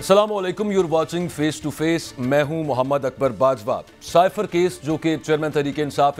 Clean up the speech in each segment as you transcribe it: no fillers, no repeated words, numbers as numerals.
अस्सलामुअलैकुम, you're watching face to face. मैं हूं मोहम्मद अकबर बाजवा। साइफर केस जो कि चेयरमैन तहरीक इंसाफ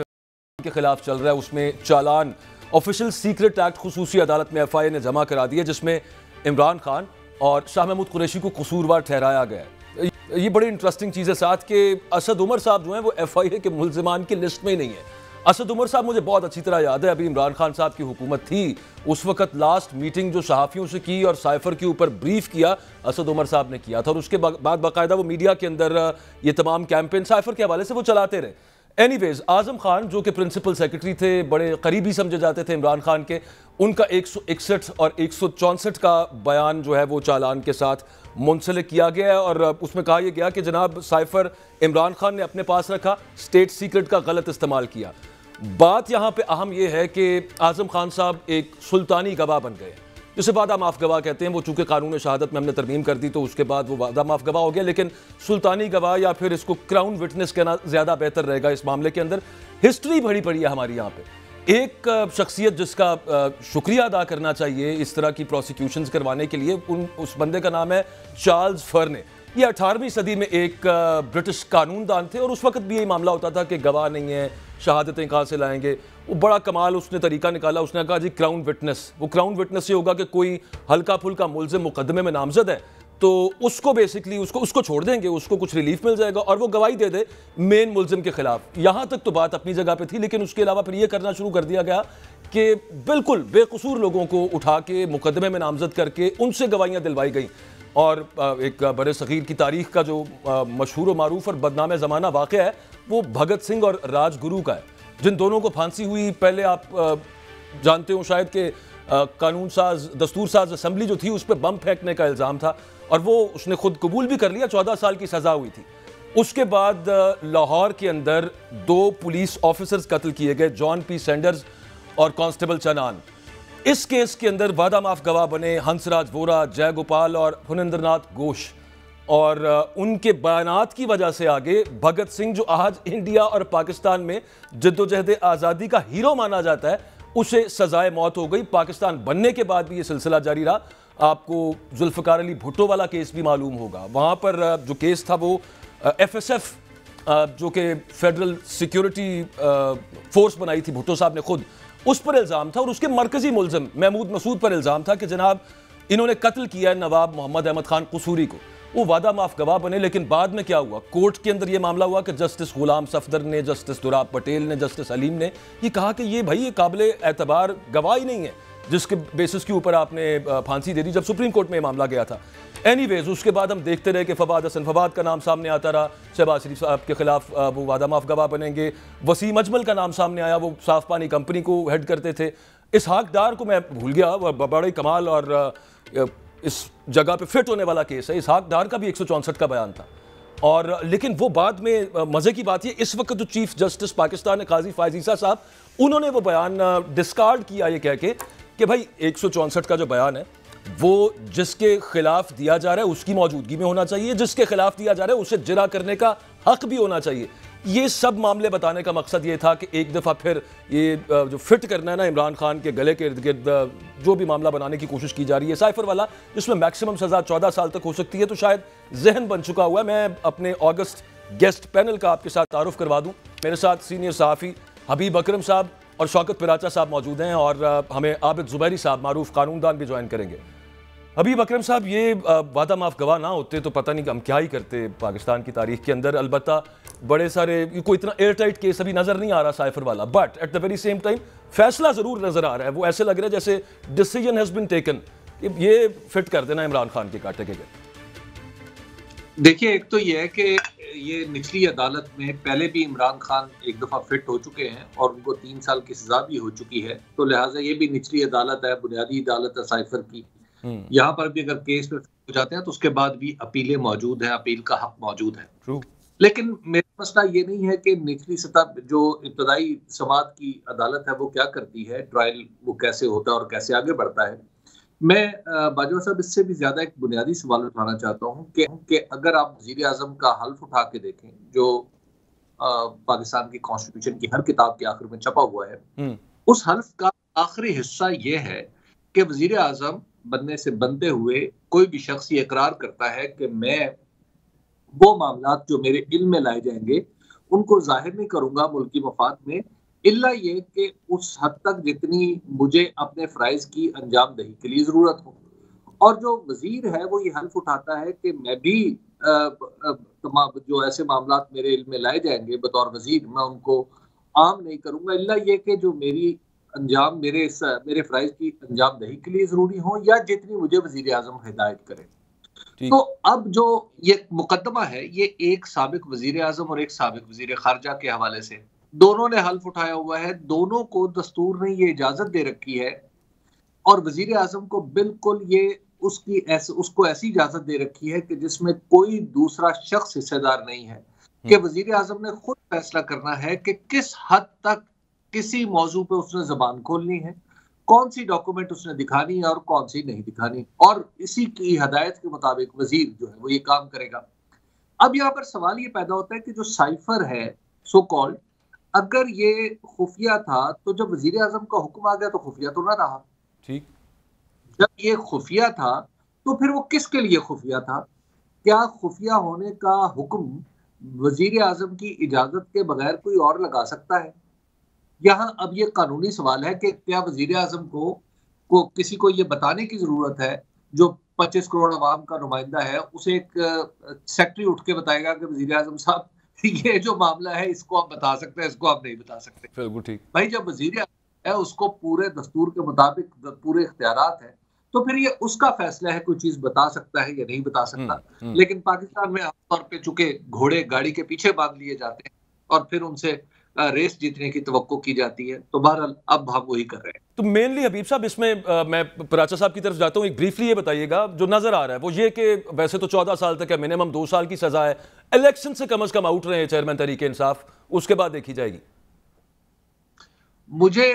के खिलाफ चल रहा है, उसमें चालान ऑफिशियल सीक्रेट एक्ट खुसूसी अदालत में एफआईए ने जमा करा दिया, जिसमें इमरान खान और शाह महमूद कुरैशी को कसूरवार ठहराया गया है। ये बड़ी इंटरेस्टिंग चीज़ है। साथ के असद उमर साहब जो हैं वो एफआईए के मुल्जिमान की लिस्ट में ही नहीं है। असद उमर साहब मुझे बहुत अच्छी तरह याद है, अभी इमरान खान साहब की हुकूमत थी, उस वक्त लास्ट मीटिंग जो सहाफ़ियों से की और साइफर के ऊपर ब्रीफ किया असद उमर साहब ने किया था, और उसके बाद बाकायदा वो मीडिया के अंदर ये तमाम कैंपेन साइफर के हवाले से वो चलाते रहे। एनीवेज, आजम खान जो कि प्रिंसिपल सेक्रेटरी थे, बड़े करीबी समझे जाते थे इमरान खान के, उनका 161 और 164 का बयान जो है वो चालान के साथ मुंसलिक किया गया है, और उसमें कहा यह गया कि जनाब साइफर इमरान खान ने अपने पास रखा, स्टेट सीक्रेट का गलत इस्तेमाल किया। बात यहाँ पे अहम यह है कि आजम खान साहब एक सुल्तानी गवाह बन गए, जिसे वादा माफ गवाह कहते हैं। वो चूंकि कानून शहादत में हमने तरमीम कर दी तो उसके बाद वो वादा माफ गवाह हो गया, लेकिन सुल्तानी गवाह या फिर इसको क्राउन विटनेस कहना ज़्यादा बेहतर रहेगा इस मामले के अंदर। हिस्ट्री बड़ी पड़ी है हमारी यहाँ पे। एक शख्सियत जिसका शुक्रिया अदा करना चाहिए इस तरह की प्रोसिक्यूशंस करवाने के लिए, उस बंदे का नाम है चार्ल्स फर्ने। ये 18वीं सदी में एक ब्रिटिश कानूनदान थे, और उस वक्त भी यही मामला होता था कि गवाह नहीं है, शहादतें कहाँ से लाएंगे। वो बड़ा कमाल उसने तरीका निकाला, उसने कहा जी क्राउन विटनेस। वो क्राउन विटनेस ये होगा कि कोई हल्का फुल्का मुल्ज़िम मुकदमे में नामजद है तो उसको बेसिकली उसको छोड़ देंगे, उसको कुछ रिलीफ मिल जाएगा और वो गवाही दे दे मेन मुल्ज़िम के खिलाफ। यहाँ तक तो बात अपनी जगह पे थी, लेकिन उसके अलावा फिर ये करना शुरू कर दिया गया कि बिल्कुल बेकसूर लोगों को उठा के मुकदमे में नामजद करके उनसे गवाहियाँ दिलवाई गई। और एक बड़े सग़ीर की तारीख़ का जो मशहूर व मारूफ और बदनाम ज़माना वाक़या है वो भगत सिंह और राजगुरु का है, जिन दोनों को फांसी हुई। पहले आप जानते हो शायद कि कानून साज दस्तूर साज असम्बली जो थी उस पर बम फेंकने का इल्ज़ाम था, और वो उसने खुद कबूल भी कर लिया, 14 साल की सज़ा हुई थी। उसके बाद लाहौर के अंदर 2 पुलिस ऑफिसर्स कत्ल किए गए, जॉन पी सैंडर्स और कांस्टेबल चनान। इस केस के अंदर वादा माफ गवाह बने हंसराज वोरा, जय गोपाल और हुनेंद्रनाथ घोष, और उनके बयानात की वजह से आगे भगत सिंह जो आज इंडिया और पाकिस्तान में जद्दोजहद आज़ादी का हीरो माना जाता है, उसे सजाए मौत हो गई। पाकिस्तान बनने के बाद भी ये सिलसिला जारी रहा। आपको जुल्फ़िकार अली भुट्टो वाला केस भी मालूम होगा। वहाँ पर जो केस था वो FSF जो कि फेडरल सिक्योरिटी फोर्स बनाई थी भुट्टो साहब ने खुद, उस पर इल्ज़ाम था, और उसके मरकजी मुल्ज़िम महमूद मसूद पर इल्ज़ाम था कि जनाब इन्होंने कत्ल किया है नवाब मोहम्मद अहमद खान कसूरी को। वो वादा माफ गवाह बने, लेकिन बाद में क्या हुआ, कोर्ट के अंदर ये मामला हुआ कि जस्टिस गुलाम सफदर ने, जस्टिस दुराब पटेल ने, जस्टिस अलीम ने ये कहा कि ये भाई ये काबिल एतबार गवाह ही नहीं है जिसके बेसिस के ऊपर आपने फांसी दे दी, जब सुप्रीम कोर्ट में मामला गया था। एनीवेज, उसके बाद हम देखते रहे कि फवाद हसन फवाद का नाम सामने आता रहा, शहबाज शरीफ साहब के खिलाफ वो वादा माफ गवाह बनेंगे। वसीम अजमल का नाम सामने आया, वो साफ पानी कंपनी को हेड करते थे। इसहाक डार को मैं भूल गया, बड़े कमाल और इस जगह पे फिट होने वाला केस है। इसहाक डार का भी 164 का बयान था, और लेकिन वो बाद में मज़े की बात ये, इस वक्त जो चीफ जस्टिस पाकिस्तान है काजी फायज ईसा साहब, उन्होंने वो बयान डिस्कार्ड किया ये कह के कि भाई 164 का जो बयान है वो जिसके खिलाफ दिया जा रहा है उसकी मौजूदगी में होना चाहिए, जिसके खिलाफ दिया जा रहा है उसे जिरा करने का हक भी होना चाहिए। ये सब मामले बताने का मकसद ये था कि एक दफ़ा फिर ये जो फिट करना है ना इमरान खान के गले के इर्द गिर्द जो भी मामला बनाने की कोशिश की जा रही है साइफर वाला, जिसमें मैक्सिमम सज़ा 14 साल तक हो सकती है, तो शायद जहन बन चुका हुआ है। मैं अपने अगस्त गेस्ट पैनल का आपके साथ तारुफ करवा दूँ। मेरे साथ सीनियर सहाफ़ी हबीब अकरम साहब और शौकत पिराचा साहब मौजूद हैं, और हमें आबिद ज़ुबैरी साहब मारूफ कानूनदान भी ज्वाइन करेंगे। हबीब अकरम साहब, ये वादा माफ गवाह ना होते तो पता नहीं हम क्या ही करते पाकिस्तान की तारीख के अंदर। अलबत्ता बड़े सारे कोई इतना एयर टाइट केस अभी नज़र नहीं आ रहा साइफर वाला, but at the very same time फैसला ज़रूर नज़र आ रहा है। वो ऐसे लग रहा है जैसे डिसीजन हैज़ बीन टेकन, ये फिट कर देना इमरान खान के कांटे के। देखिए, एक तो ये है कि ये निचली अदालत में पहले भी इमरान खान एक दफ़ा फिट हो चुके हैं और उनको 3 साल की सज़ा भी हो चुकी है, तो लिहाजा ये भी निचली अदालत है, बुनियादी अदालत है साइफर की। यहाँ पर भी अगर केस में हो जाते हैं तो उसके बाद भी अपीलें मौजूद हैं, अपील का हक मौजूद है। लेकिन मेरा मसला ये नहीं है कि निचली सतह जो इब्तदाई समात की अदालत है वो क्या करती है, ट्रायल वो कैसे होता है और कैसे आगे बढ़ता है। मैं बाजवा साहब इससे भी ज्यादा एक बुनियादी सवाल उठाना चाहता हूँ कि अगर आप वज़ीर आज़म का हल्फ उठा के देखें जो पाकिस्तान की कॉन्स्टिट्यूशन की हर किताब के आखिर में छपा हुआ है, उस हल्फ का आखिरी हिस्सा ये है कि वज़ीर आज़म बनने से बनते हुए कोई भी शख्स ये इकरार करता है कि मैं वो मामलात जो मेरे इल्म में लाए जाएंगे उनको जाहिर नहीं करूंगा मुल्क की मफाद में, इल्ला ये कि उस हद तक जितनी मुझे अपने फ़राइज़ की अंजाम दही के लिए ज़रूरत हो। और जो वज़ीर है वो ये हल्फ़ उठाता है कि मैं भी तमाम जो ऐसे मामलात मेरे इल्म में लाए जाएंगे बतौर वज़ीर, मैं उनको आम नहीं करूँगा, इल्ला ये कि जो मेरी अंजाम मेरे फ़राइज़ की अंजाम दही के लिए ज़रूरी हों या जितनी मुझे वज़ीर आज़म हिदायत करे। तो अब जो ये मुकदमा है ये एक साबिक वज़ीर आज़म और एक साबिक वज़ीर ख़ारजा के हवाले से दोनों ने हल्फ़ उठाया हुआ है। दोनों को दस्तूर ने ये इजाज़त दे रखी है और वज़ीर आज़म को बिल्कुल ये उसको ऐसी इजाज़त दे रखी है कि जिसमें कोई दूसरा शख्स हिस्सेदार नहीं है, कि वज़ीर आज़म ने खुद फैसला करना है कि किस हद तक किसी मौजू पे उसने ज़बान खोलनी है, कौन सी डॉक्यूमेंट उसने दिखानी है और कौन सी नहीं दिखानी, और इसी की हदायत के मुताबिक वज़ीर जो है वो ये काम करेगा। अब यहाँ पर सवाल ये पैदा होता है कि जो साइफर है सो कॉल्ड, अगर ये खुफिया था तो जब वज़ीर आज़म का हुक्म आ गया तो खुफिया तो ना रहा। ठीक, जब ये खुफिया था तो फिर वो किसके लिए खुफिया था? क्या खुफिया होने का हुक्म वज़ीर आज़म की इजाज़त के बगैर कोई और लगा सकता है? यहाँ अब ये कानूनी सवाल है कि क्या वज़ीर आज़म को किसी को ये बताने की ज़रूरत है, जो 25 करोड़ अवाम का नुमाइंदा है, उसे एक सेक्रेटरी उठ के बताएगा कि वज़ीर आज़म साहब ये जो मामला है इसको आप बता सकते हैं, इसको आप नहीं बता सकते। बिल्कुल ठीक। भाई जब वज़ीर आज़म है उसको पूरे दस्तूर के मुताबिक पूरे इख्तियारात हैं, तो फिर ये उसका फैसला है कोई चीज़ बता सकता है या नहीं बता सकता। लेकिन पाकिस्तान में आमतौर पे चूंकि घोड़े गाड़ी के पीछे बांध लिए जाते हैं और फिर उनसे रेस जीतने की तवक्को की जाती है, तो बहरहाल अब हम वही कर रहे हैं। तो मेनली हबीब साहब इसमें मैं पराचा साहब की तरफ जाता हूँ, एक ब्रीफली ये बताइएगा जो नजर आ रहा है वो ये कि वैसे तो 14 साल तक है, मिनिमम 2 साल की सजा है, इलेक्शन से कम आउट रहे हैं चेयरमैन तहरीक इंसाफ, उसके बाद देखी जाएगी। मुझे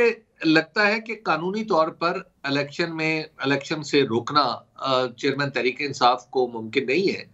लगता है कि कानूनी तौर पर इलेक्शन से रोकना चेयरमैन तहरीक इंसाफ को मुमकिन नहीं है,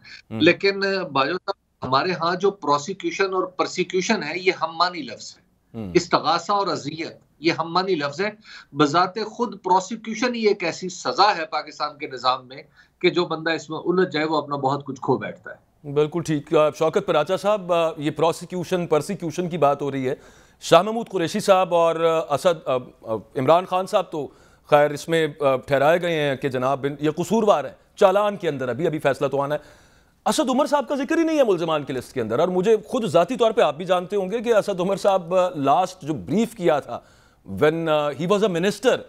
लेकिन बाजो हमारे यहाँ जो प्रोसिक्यूशन और परसिक्यूशन है ये हममानी लफ्ज है, इस्तगासा और अजियत ये हममानी लफ्ज है। बजाते खुद प्रोसिक्यूशन ही एक ऐसी सजा है पाकिस्तान के निज़ाम में कि जो बंदा इसमें उलझ जाए वो अपना बहुत कुछ खो बैठता है। बिल्कुल ठीक। शौकत पराचा साहब, ये प्रोसिक्यूशन परसिक्यूशन की बात हो रही है, शाह महमूद कुरैशी साहब और इमरान खान साहब तो खैर इसमें ठहराए गए हैं कि जनाब ये कसूरवार है, चालान के अंदर अभी फैसला तो आना है। असद उमर साहब का जिक्र ही नहीं है मुल्ज़मान की लिस्ट के अंदर, और मुझे खुद ज़ाती तौर पे आप भी जानते होंगे कि असद उमर साहब लास्ट जो ब्रीफ किया था when he was a minister,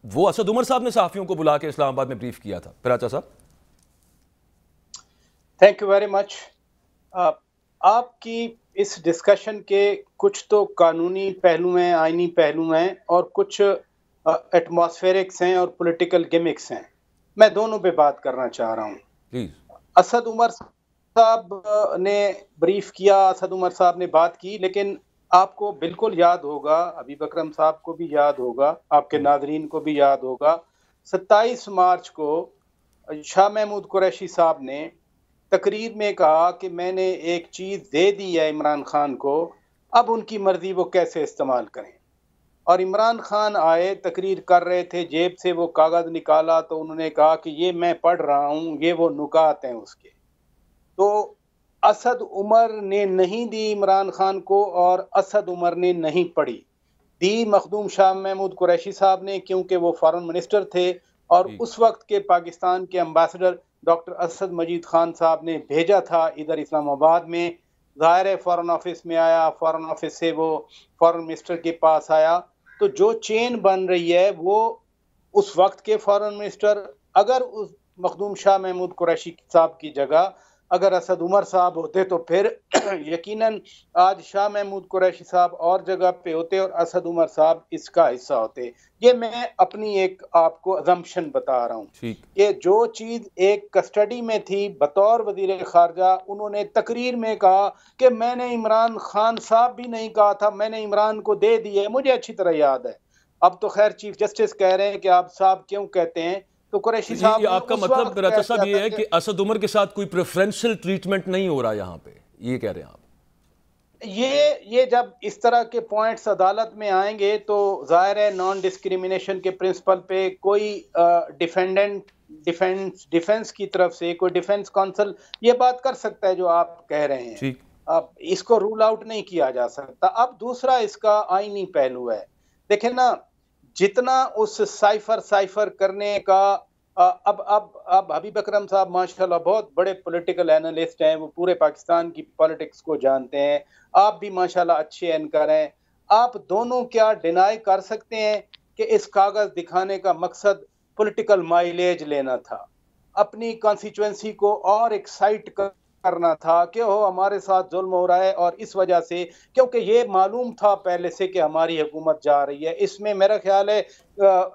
वो असद उमर साहब ने सहाफ़ियों को बुला के इस्लामाबाद में ब्रीफ किया था। पराचा साहब, थैंक यू वेरी मच। आपकी इस डिस्कशन के कुछ तो कानूनी पहलू हैं, आईनी पहलू हैं, और कुछ एटमॉस्फेरिक्स हैं और पॉलिटिकल गिमिक्स हैं। मैं दोनों पे बात करना चाह रहा हूँ। असद उमर साहब ने ब्रीफ किया, असद उमर साहब ने बात की, लेकिन आपको बिल्कुल याद होगा, अभी बकरम साहब को भी याद होगा, आपके नाजरीन को भी याद होगा, 27 मार्च को शाह महमूद कुरैशी साहब ने तकरीर में कहा कि मैंने एक चीज़ दे दी है इमरान खान को, अब उनकी मर्जी वो कैसे इस्तेमाल करें। और इमरान खान आए, तकरीर कर रहे थे, जेब से वो कागज़ निकाला तो उन्होंने कहा कि ये मैं पढ़ रहा हूँ, ये वो नुकात हैं उसके। तो असद उमर ने नहीं दी इमरान खान को और असद उमर ने नहीं पढ़ी, दी मखदूम शाह महमूद कुरैशी साहब ने, क्योंकि वो फॉरेन मिनिस्टर थे और उस वक्त के पाकिस्तान के एम्बेसडर डॉक्टर असद मजीद खान साहब ने भेजा था इधर इस्लामाबाद में। ज़ाहिर है फॉरेन ऑफिस में आया, फॉरेन ऑफिस से वो फॉरेन मिनिस्टर के पास आया, तो जो चेन बन रही है वो उस वक्त के फॉरेन मिनिस्टर, अगर उस मखदूम शाह महमूद कुरैशी साहब की जगह अगर असद उमर साहब होते तो फिर यकीनन आज शाह महमूद कुरैशी साहब और जगह पे होते और असद उमर साहब इसका हिस्सा होते। ये मैं अपनी एक आपको अजम्पशन बता रहा हूँ कि जो चीज़ एक कस्टडी में थी बतौर वजीर खारजा, उन्होंने तकरीर में कहा कि मैंने इमरान खान साहब भी नहीं कहा था, मैंने इमरान को दे दी है, मुझे अच्छी तरह याद है। अब तो खैर चीफ जस्टिस कह रहे हैं कि आप साहब क्यों कहते हैं, तो कुरैशी साहब, आपका मतलब पराचा साहब ये है कि असद उमर के साथ कोई प्रेफरेंशियल ट्रीटमेंट नहीं हो रहा यहाँ पे, ये कह रहे हैं आप? ये जब इस तरह के पॉइंट्स अदालत में आएंगे तो जाहिर है नॉन डिस्क्रिमिनेशन के प्रिंसिपल पे कोई डिफेंस की तरफ से कोई डिफेंस काउंसिल ये बात कर सकता है जो आप कह रहे हैं। अब इसको रूल आउट नहीं किया जा सकता। अब दूसरा इसका आईनी पहलू है। देखें ना, जितना उस साइफर करने का अब हबीब अकरम साहब माशाल्लाह बहुत बड़े पॉलिटिकल एनालिस्ट हैं, वो पूरे पाकिस्तान की पॉलिटिक्स को जानते हैं। आप भी माशाल्लाह अच्छे एंकर हैं। आप दोनों क्या डिनाई कर सकते हैं कि इस कागज दिखाने का मकसद पॉलिटिकल माइलेज लेना था, अपनी कॉन्स्टिट्यूएंसी को और एक्साइट करना था कि हो हमारे साथ जुल्म हो रहा है, और इस वजह से क्योंकि ये मालूम था पहले से कि हमारी हुकूमत जा रही है। इसमें मेरा ख्याल है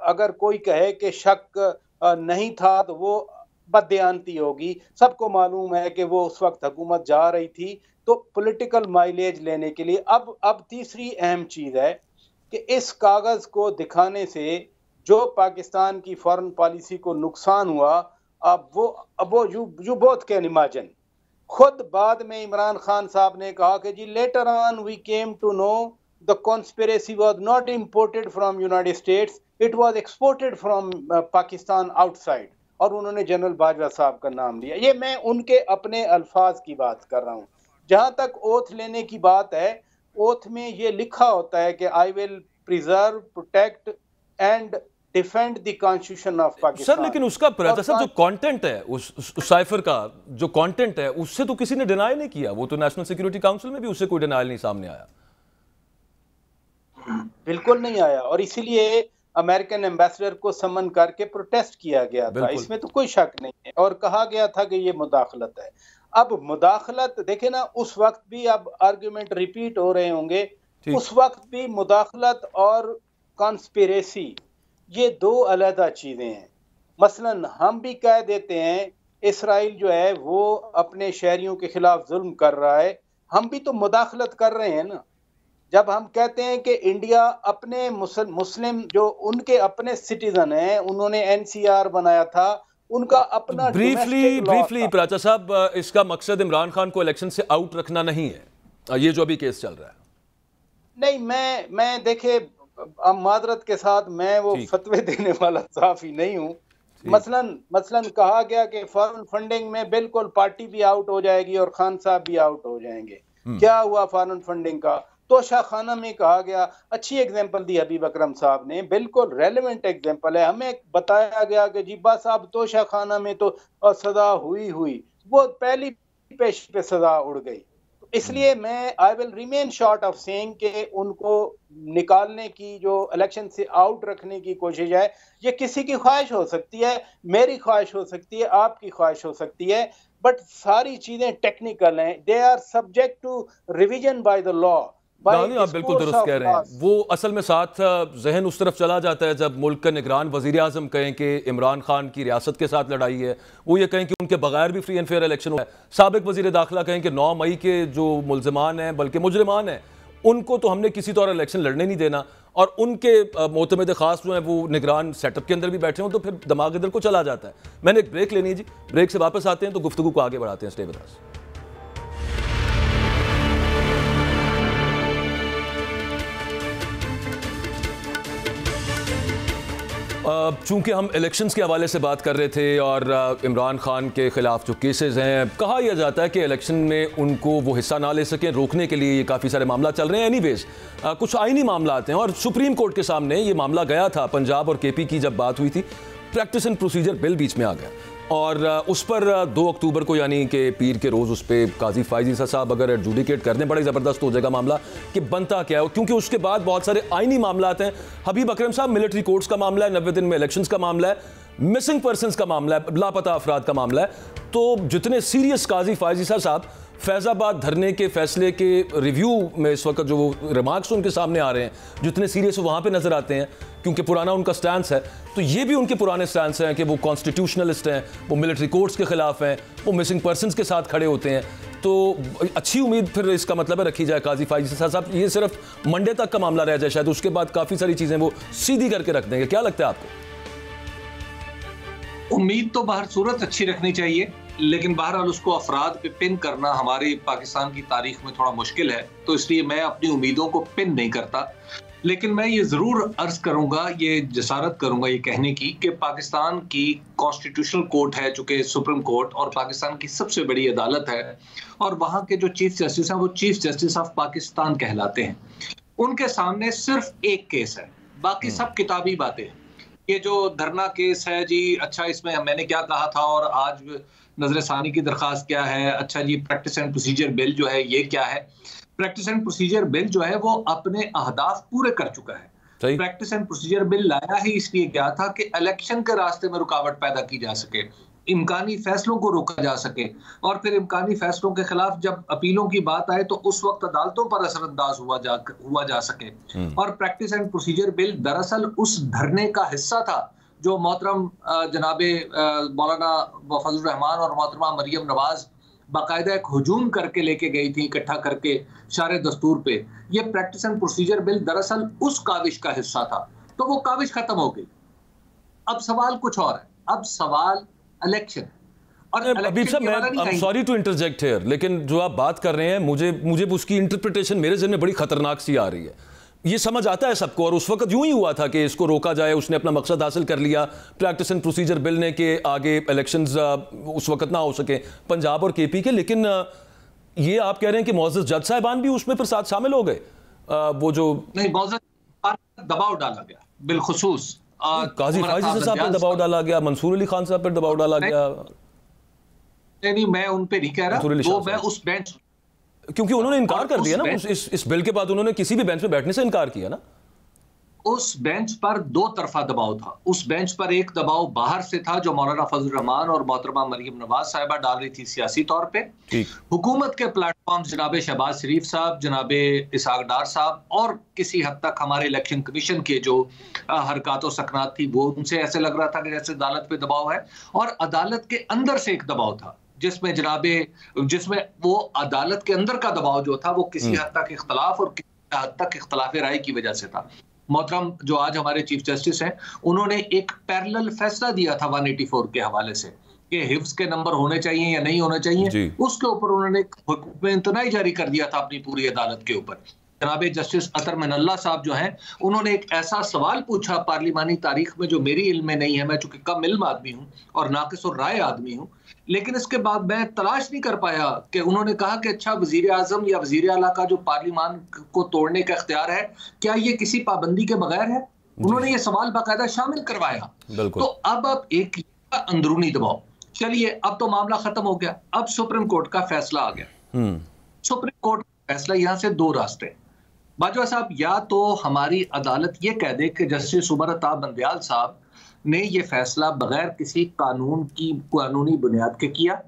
अगर कोई कहे कि शक नहीं था तो वो बददियानती होगी। सबको मालूम है कि वो उस वक्त हुकूमत जा रही थी। तो पॉलिटिकल माइलेज लेने के लिए अब तीसरी अहम चीज है कि इस कागज को दिखाने से जो पाकिस्तान की फॉरेन पॉलिसी को नुकसान हुआ, अब वो यू बोथ कैन इमेजिन। खुद बाद में इमरान खान साहब ने कहा कि जी later on we came to know the conspiracy was not imported from United States, it was exported from Pakistan outside, और उन्होंने जनरल बाजवा साहब का नाम लिया। ये मैं उनके अपने अल्फाज की बात कर रहा हूँ। जहां तक ओथ लेने की बात है, ओथ में ये लिखा होता है कि I will preserve, protect and defend the constitution of Pakistan. Sir लेकिन उसका सर जो कंटेंट है उस साइफर का जो कंटेंट है उससे तो किसी ने डिनाई नहीं किया। वो तो नेशनल सिक्योरिटी काउंसिल में भी उससे कोई डिनायल नहीं सामने आया। बिल्कुल नहीं आया, और इसीलिए अमेरिकन एम्बेसडर को समन करके प्रोटेस्ट किया गया था। इसमें तो कोई शक नहीं है, और कहा गया था कि ये मुदाखलत है। अब मुदाखलत देखे ना, उस वक्त भी अब आर्गुमेंट रिपीट हो रहे होंगे, उस वक्त भी मुदाखलत और कॉन्स्पिरेसी ये दो अलग चीजें हैं। मसलन हम भी कह देते हैं इसराइल जो है वो अपने शहरियों के खिलाफ जुल्म कर रहा है, हम भी तो मुदाखलत कर रहे हैं ना। जब हम कहते हैं कि इंडिया अपने मुस्लिम जो उनके अपने सिटीजन हैं, उन्होंने एनसीआर बनाया था, उनका अपना ब्रीफली प्राचा साहब, इसका मकसद इमरान खान को इलेक्शन से आउट रखना नहीं है, ये जो अभी केस चल रहा है। नहीं, मैं देखे मादरत के साथ मैं वो फतवे देने वाला सहाफी नहीं हूँ। मसलन कहा गया कि फॉरेन फंडिंग में बिल्कुल पार्टी भी आउट हो जाएगी और खान साहब भी आउट हो जाएंगे। क्या हुआ फॉरेन फंडिंग का? तोशा खाना में कहा गया, अच्छी एग्जांपल दी हबीब अकरम साहब ने, बिल्कुल रेलेवेंट एग्जांपल है। हमें बताया गया कि जी बस अब तोशा खाना में तो सजा हुई वो पहली पेश पे सजा उड़ गई। इसलिए मैं I will remain short of saying कि उनको निकालने की, जो इलेक्शन से आउट रखने की कोशिश है, ये किसी की ख्वाहिश हो सकती है, मेरी ख्वाहिश हो सकती है, आपकी ख्वाहिश हो सकती है, बट सारी चीजें टेक्निकल हैं। They are subject to revision by the law. आप बिल्कुल दुरुस्त कह रहे हैं। वो असल में साथ जहन उस तरफ चला जाता है जब मुल्क का निगरान वजीर आजम कहें कि इमरान खान की रियासत के साथ लड़ाई है, वो ये कहें कि उनके बगैर भी फ्री एंड फेयर इलेक्शन हुआ है। साबिक वजीर दाखिला कहें कि 9 मई के जो मुलजमान हैं, बल्कि मुजरिमान हैं, उनको तो हमने किसी तौर इलेक्शन लड़ने नहीं देना, और उनके मोतमद खास जो हैं वो निगरान सेटअप के अंदर भी बैठे हों, तो फिर दिमाग इधर को चला जाता है। मैंने एक ब्रेक लेनी है जी, ब्रेक से वापस आते हैं तो गुफ्तगू को आगे बढ़ाते हैं। Stay with us. चूंकि हम इलेक्शंस के हवाले से बात कर रहे थे और इमरान खान के खिलाफ जो केसेस हैं, कहा यह जाता है कि इलेक्शन में उनको वो हिस्सा ना ले सकें, रोकने के लिए ये काफ़ी सारे मामला चल रहे हैं। एनीवेज कुछ आईनी मामला हैं और सुप्रीम कोर्ट के सामने ये मामला गया था। पंजाब और केपी की जब बात हुई थी, प्रैक्टिस एंड प्रोसीजर बिल बीच में आ गया, और उस पर 2 अक्टूबर को यानी कि पीर के रोज़ उस पर काजी फायजी साहब अगर एडजुडिकेट कर दें, बड़ा ज़बरदस्त हो जाएगा मामला कि बनता क्या है, क्योंकि उसके बाद बहुत सारे आईनी मामला हैं। हबीब अकरम साहब, मिलिट्री कोर्ट्स का मामला है, 90 दिन में इलेक्शंस का मामला है, मिसिंग पर्सनस का मामला है, लापता अफराद का मामला है। तो जितने सीरियस काजी फायजी साहब फैज़ाबाद धरने के फैसले के रिव्यू में इस वक्त जो रिमार्क्स उनके सामने आ रहे हैं, जितने सीरियस वहाँ पे नज़र आते हैं, क्योंकि पुराना उनका स्टैंस है, तो ये भी उनके पुराने स्टैंस हैं कि वो कॉन्स्टिट्यूशनलिस्ट हैं, वो मिलिट्री कोर्ट्स के खिलाफ हैं, वो मिसिंग पर्सनस के साथ खड़े होते हैं। तो अच्छी उम्मीद फिर इसका मतलब है रखी जाए काजी फायजी साहब, ये सिर्फ मंडे तक का मामला रह जाए, शायद उसके बाद काफ़ी सारी चीज़ें वो सीधी करके रख देंगे। क्या लगता है आपको? उम्मीद तो बाहर सूरत अच्छी रखनी चाहिए, लेकिन बहरहाल उसको अफराद पे पिन करना हमारी पाकिस्तान की तारीख में थोड़ा मुश्किल है, तो इसलिए मैं अपनी उम्मीदों को पिन नहीं करता। लेकिन मैं ये ज़रूर अर्ज करूंगा, ये जसारत करूंगा ये कहने की कि पाकिस्तान की कॉन्स्टिट्यूशनल कोर्ट है, चूंकि सुप्रीम कोर्ट और पाकिस्तान की सबसे बड़ी अदालत है, और वहाँ के जो चीफ जस्टिस हैं वो चीफ जस्टिस ऑफ पाकिस्तान कहलाते हैं। उनके सामने सिर्फ एक केस है, बाकी सब किताबी बातें हैं। ये जो धरना केस है जी, अच्छा इसमें मैंने क्या कहा था और आज नजर सानी की दरखास्त क्या है, अच्छा जी प्रैक्टिस एंड प्रोसीजर बिल जो है ये क्या है। प्रैक्टिस एंड प्रोसीजर बिल जो है वो अपने अहदाफ पूरे कर चुका है। प्रैक्टिस एंड प्रोसीजर बिल लाया ही इसलिए क्या था कि इलेक्शन के रास्ते में रुकावट पैदा की जा सके, इम्कानी फैसलों को रोका जा सके, और फिर इम्कानी फैसलों के खिलाफ जब अपीलों की बात आए तो उस वक्त अदालतों पर असरअंदाज हुआ जा सके। और प्रैक्टिस एंड प्रोसीजर बिल दरअसल उस धरने का हिस्सा था जो मोहतरम जनाबे मौलाना फजल रहमान और मोहतरमा मरियम नवाज बाकायदा एक हुजूम करके लेके गई थी, इकट्ठा करके शारे दस्तूर पे। ये प्रैक्टिस एंड प्रोसीजर बिल दरअसल उस काविश का हिस्सा था, तो वो काविश खत्म हो गई। अब सवाल कुछ और है, अब सवाल इलेक्शन। और हबीब साहब, मैं सॉरी टू इंटरजेक्ट हियर, लेकिन जो आप बात कर रहे हैं मुझे उसकी इंटरप्रिटेशन मेरे ज़हन में बड़ी खतरनाक सी आ रही है। ये समझ आता है सबको, और उस वक्त यूं ही हुआ था कि इसको रोका जाए, उसने अपना मकसद हासिल कर लिया प्रैक्टिस एंड प्रोसीजर बिल ने कि आगे इलेक्शंस उस वक्त ना हो सके पंजाब और केपी के। लेकिन ये आप कह रहे हैं कि मुअज़्ज़ज़ जज साहिबान भी उसमें फिर साथ शामिल हो गए, वो जो नहीं मुअज़्ज़ज़ दबाव डाला गया, बिलखुसूस काजी फायज़ साहब पर दबाव डाला गया, मंसूर अली खान साहब पर दबाव डाला गया। नहीं, मैं उन पे नहीं कह रहा, वो मैं उस बेंच, क्योंकि उन्होंने इनकार कर दिया ना इस बिल के बाद, उन्होंने किसी भी बेंच में बैठने से इनकार किया ना। उस बेंच पर दो तरफा दबाव था। उस बेंच पर एक दबाव बाहर से था जो मौलाना फजल रहमान और मोहतरमा मरियम नवाज साहिबा डाल रही थी सियासी तौर पे। हुकूमत के प्लेटफॉर्म जनाबे शहबाज शरीफ साहब, जनाबे इसहाक डार साहब और किसी हद तक हमारे इलेक्शन कमीशन के जो हरकत और सकनात थी वो, उनसे ऐसे लग रहा था कि जैसे अदालत पे दबाव है। और अदालत के अंदर से एक दबाव था जिसमें वो अदालत के अंदर का दबाव जो था वो किसी हद तक इख्तलाफ और किसी हद तक इख्तलाफ राय की वजह से था। मोहतरम जो आज हमारे चीफ जस्टिस हैं, उन्होंने एक पैरेलल फैसला दिया था 184 के हवाले से कि हिफ्ज के नंबर होने चाहिए या नहीं होने चाहिए। उसके ऊपर उन्होंने हुक्म इंतनाई जारी कर दिया था अपनी पूरी अदालत के ऊपर। जनाबे जस्टिस अतर मिनल्ला साहब जो हैं, उन्होंने एक ऐसा सवाल पूछा पार्लिमानी तारीख में जो मेरी इल्म में नहीं है, मैं चूंकि कम इल्म आदमी हूँ और नाकिस और राय आदमी हूँ, लेकिन इसके बाद मैं तलाश नहीं कर पाया कि उन्होंने कहा कि अच्छा वजीर आजम या वजीर आला का जो पार्लिमान को तोड़ने का इख्तियार है, क्या ये किसी पाबंदी के बगैर है? उन्होंने ये सवाल बाकायदा शामिल करवाया। तो अब एक अंदरूनी दबाव, चलिए अब तो मामला खत्म हो गया, अब सुप्रीम कोर्ट का फैसला आ गया। सुप्रीम कोर्ट का फैसला, यहाँ से दो रास्ते बाजवा साहब, या तो हमारी अदालत ये कह दे कि जस्टिस उमर अताब बंदयाल साहब ने ये फैसला बगैर किसी कानूनी बुनियाद के किया,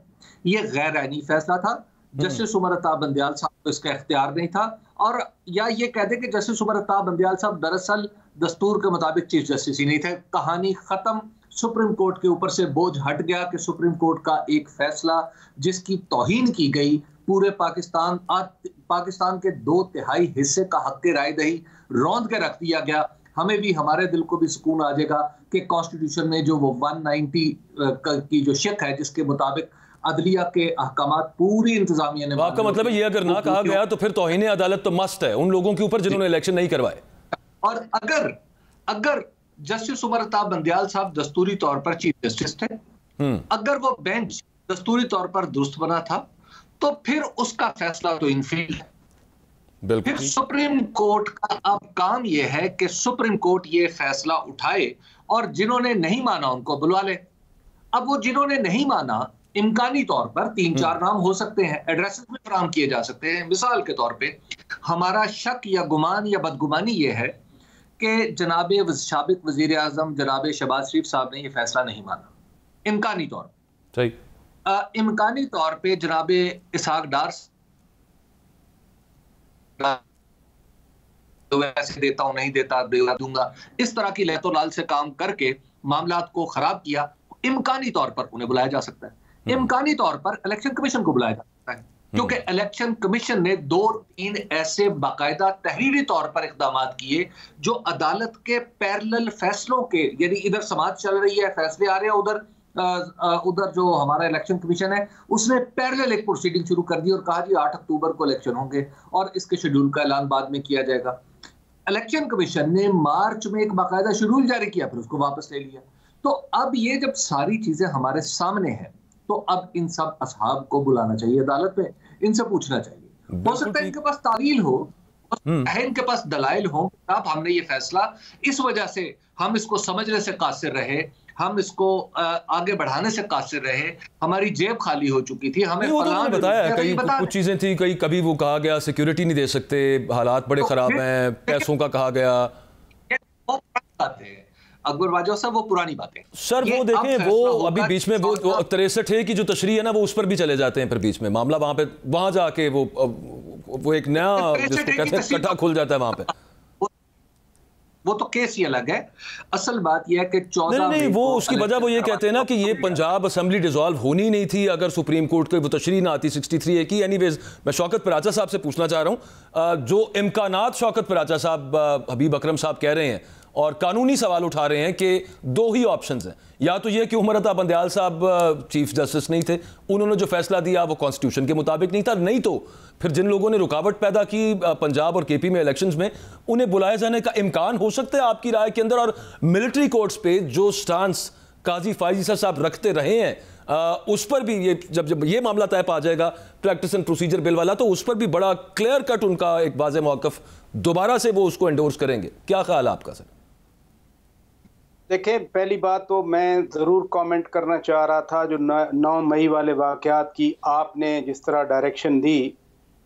ये गैर आईनी फैसला था, जस्टिस उमर अताब बंदयाल साहब को इसका इख्तियार नहीं था, और या ये कह दे कि जस्टिस उमर अताब बंदयाल साहब दरअसल दस्तूर के मुताबिक चीफ जस्टिस ही नहीं थे, कहानी खत्म। सुप्रीम कोर्ट के ऊपर से बोझ हट गया कि सुप्रीम कोर्ट का एक फैसला जिसकी तौहीन की गई, पूरे पाकिस्तान के 2/3 हिस्से का हक राय दही रौंद के रख दिया गया। हमें भी, हमारे दिल को भी सुकून आ जाएगा कि कॉन्स्टिट्यूशन में जो वो 190 की जो शिक है जिसके मुताबिक अदलिया के अहकामात पूरी इंतजामिया ने, आपका मतलब है ये अगर ना कहा गया तो फिर तौहीन अदालत तो मस्त है उन लोगों के ऊपर जिन्होंने इलेक्शन नहीं करवाए। और अगर जस्टिस उमर अताब बंदयाल साहब दस्तूरी तौर पर चीफ जस्टिस थे, अगर वो बेंच दस्तूरी तौर पर दुरुस्त बना था, तो फिर उसका फैसला तो इनफील्ड है। फिर सुप्रीम कोर्ट का अब काम यह है कि सुप्रीम कोर्ट ये फैसला उठाए और जिन्होंने नहीं माना उनको बुलवा ले। अब वो जिन्होंने नहीं माना, इम्कानी तौर पर 3-4 नाम हो सकते हैं, एड्रेसेस में फराहम किए जा सकते हैं। मिसाल के तौर पे हमारा शक या गुमान या बदगुमानी ये है कि जनाबे साबिक वजीर आजम जनाबे शहबाज शरीफ साहब ने ये फैसला नहीं माना, इम्कानी तौर सही। इम्कानी तौर पे जनाबे इसहाक डार वैसे देता हूं, नहीं देता, दूंगा, इस तरह की लहतो लाल से काम करके मामलात को खराब किया। इम्कानी तौर पर उन्हें बुलाया जा सकता है, इम्कानी तौर पर इलेक्शन कमीशन को बुलाया जा सकता है, क्योंकि इलेक्शन कमीशन ने 2-3 ऐसे बाकायदा तहरीरी तौर पर इकदाम किए जो अदालत के पैरेलल फैसलों के, यानी इधर समाज चल रही है, फैसले आ रहे हैं, उधर उधर जो हमारा इलेक्शन कमीशन है उसने पैरेलल एक प्रोसीडिंग शुरू कर दी और कहा जी 8 अक्टूबर को इलेक्शन होंगे और इसके शेड्यूल का ऐलान बाद में किया जाएगा। इलेक्शन कमीशन ने मार्च में एक बाकायदा शेड्यूल जारी किया, फिर उसको वापस ले लिया। तो अब ये जब सारी चीजें हमारे सामने हैं तो अब इन सब असहाब को बुलाना चाहिए अदालत में, इनसे पूछना चाहिए। हो सकता है इनके पास तावील हो, इनके पास दलाइल हो, अब हमने ये फैसला इस वजह से हम इसको समझने से कासिर रहे, हम इसको आगे बढ़ाने से कासिर रहे, हमारी जेब खाली हो चुकी थी। हमें बताया कई कुछ चीजें थी, कई कभी वो कहा गया सिक्योरिटी नहीं दे सकते, हालात बड़े खराब हैं, पैसों का कहा गया। अकबर बाजवा साहब वो पुरानी बातें सर, वो देखें वो अभी बीच में वो 63 है कि जो तशरीह है ना वो उस पर भी चले जाते हैं, फिर बीच में मामला वहां जाके वो एक नया जिसको कहते हैं कट्टा खुल जाता है वहां पे। वो तो केस ही अलग है। असल बात यह है कि 14 नहीं वो उसकी वजह वो ये कहते हैं ना कि ये पंजाब असेंबली डिसॉल्व होनी नहीं थी अगर सुप्रीम कोर्ट की वो तशरीह ना आती 63A की। एनीवेज मैं शौकत पराचा साहब से पूछना चाह रहा हूँ, जो इम्कानात शौकत पराचा साहब हबीब अकरम साहब कह रहे हैं और कानूनी सवाल उठा रहे हैं कि दो ही ऑप्शंस हैं, या तो ये कि उमर अता बंदयाल साहब चीफ जस्टिस नहीं थे, उन्होंने जो फैसला दिया वो कॉन्स्टिट्यूशन के मुताबिक नहीं था, नहीं तो फिर जिन लोगों ने रुकावट पैदा की पंजाब और केपी में इलेक्शंस में, उन्हें बुलाए जाने का इम्कान हो सकता है आपकी राय के अंदर। और मिलिट्री कोर्ट्स पे जो स्टांस काजी फायजी साहब रखते रहे हैं उस पर भी ये जब ये मामला तय पा जाएगा प्रैक्टिस एंड प्रोसीजर बिल वाला, तो उस पर भी बड़ा क्लियर कट उनका एक वाज़ेह मौक़िफ़ दोबारा से वो उसको एंडोर्स करेंगे। क्या ख्याल है आपका सर? देखिए, पहली बात तो मैं ज़रूर कमेंट करना चाह रहा था जो 9 मई वाले वाक़यात की आपने जिस तरह डायरेक्शन दी,